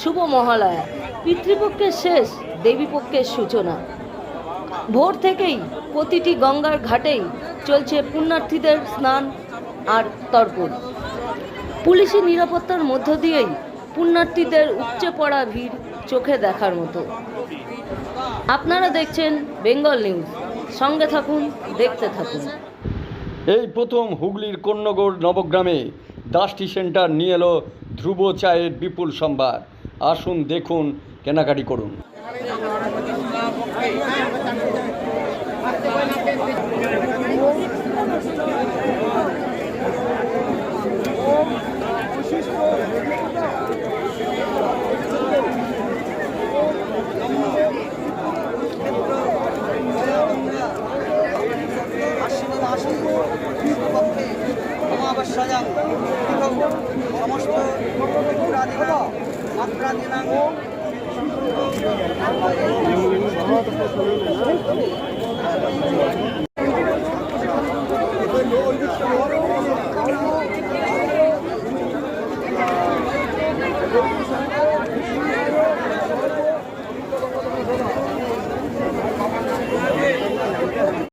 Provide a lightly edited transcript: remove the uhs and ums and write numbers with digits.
শুভ মহালয়া। পিতৃপক্ষের শেষ, দেবীপক্ষের সূচনা। ভোর থেকেই প্রতিটি গঙ্গার ঘাটেই চলছে পুণ্যার্থীদের স্নান আর তর্পণ। পুলিশি নিরাপত্তার মধ্য দিয়েই পুণ্যার্থীদের উপচে পড়া ভিড় চোখে দেখার মতো। আপনারা দেখছেন বেঙ্গল নিউজ, সঙ্গে থাকুন, দেখতে থাকুন। এই প্রথম হুগলির কন্যগড় নবগ্রামে দাসটি সেন্টার নিয়ে এলো ধ্রুব চায়ের বিপুল সম্ভার। আসুন দেখুন, কেনাকাটি করুন। সমস্ত মাত্রা দিনাঙ্গ